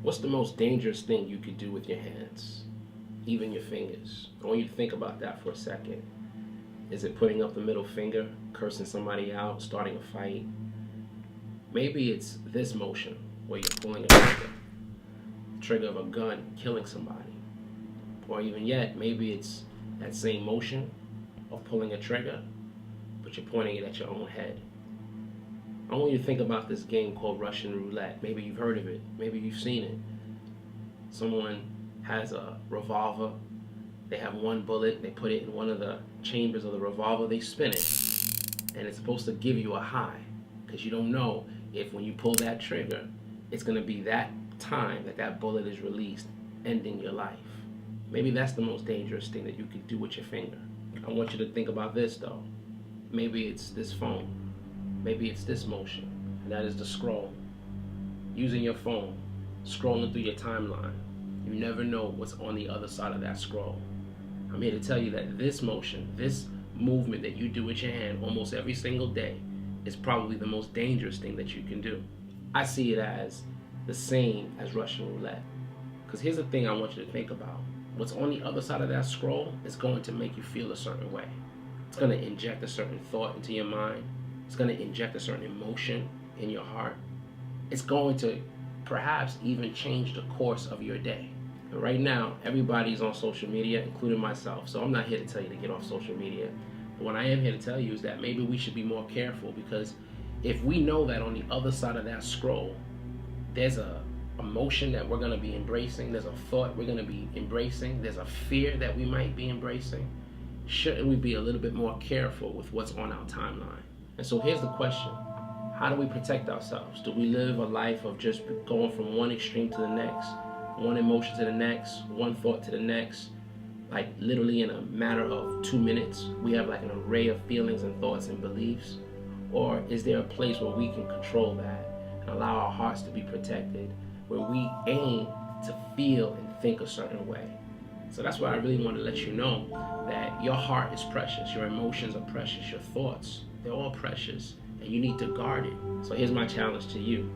What's the most dangerous thing you could do with your hands? Even your fingers. I want you to think about that for a second. Is it putting up the middle finger, cursing somebody out, starting a fight? Maybe it's this motion where you're pulling a trigger of a gun, killing somebody. Or even yet, maybe it's that same motion of pulling a trigger, but you're pointing it at your own head. I want you to think about this game called Russian Roulette. Maybe you've heard of it. Maybe you've seen it. Someone has a revolver. They have one bullet. They put it in one of the chambers of the revolver. They spin it. And it's supposed to give you a high because you don't know if when you pull that trigger, it's going to be that time that that bullet is released, ending your life. Maybe that's the most dangerous thing that you could do with your finger. I want you to think about this though. Maybe it's this phone. Maybe it's this motion, and that is the scroll. Using your phone, scrolling through your timeline. You never know what's on the other side of that scroll. I'm here to tell you that this motion, this movement that you do with your hand almost every single day is probably the most dangerous thing that you can do. I see it as the same as Russian roulette. Because here's the thing I want you to think about. What's on the other side of that scroll is going to make you feel a certain way. It's going to inject a certain thought into your mind. It's going to inject a certain emotion in your heart. It's going to perhaps even change the course of your day. And right now, everybody's on social media, including myself. So I'm not here to tell you to get off social media. But what I am here to tell you is that maybe we should be more careful, because if we know that on the other side of that scroll, there's a emotion that we're going to be embracing, there's a thought we're going to be embracing, there's a fear that we might be embracing, shouldn't we be a little bit more careful with what's on our timeline? And so here's the question. How do we protect ourselves? Do we live a life of just going from one extreme to the next, one emotion to the next, one thought to the next, like literally in a matter of 2 minutes, we have like an array of feelings and thoughts and beliefs? Or is there a place where we can control that and allow our hearts to be protected, where we aim to feel and think a certain way? So that's why I really want to let you know that your heart is precious, your emotions are precious, your thoughts, they're all precious, and you need to guard it. So here's my challenge to you.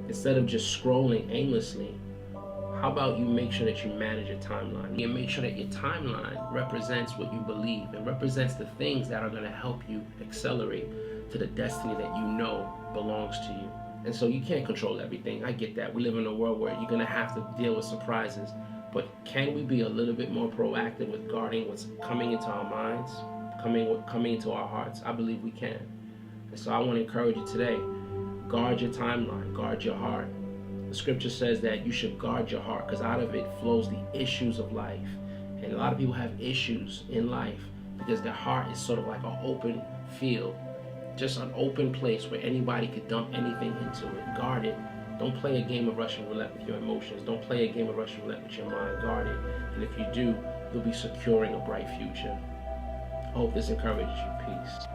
Instead of just scrolling aimlessly, how about you make sure that you manage your timeline? You make sure that your timeline represents what you believe and represents the things that are going to help you accelerate to the destiny that you know belongs to you. And so you can't control everything. I get that. We live in a world where you're going to have to deal with surprises. But can we be a little bit more proactive with guarding what's coming into our minds, coming into our hearts? I believe we can. And so I want to encourage you today, guard your timeline, guard your heart. The scripture says that you should guard your heart because out of it flows the issues of life. And a lot of people have issues in life because their heart is sort of like an open field, just an open place where anybody could dump anything into it. Guard it. Don't play a game of Russian roulette with your emotions. Don't play a game of Russian roulette with your mind. Guard it. And if you do, you'll be securing a bright future. I hope this encourages you. Peace.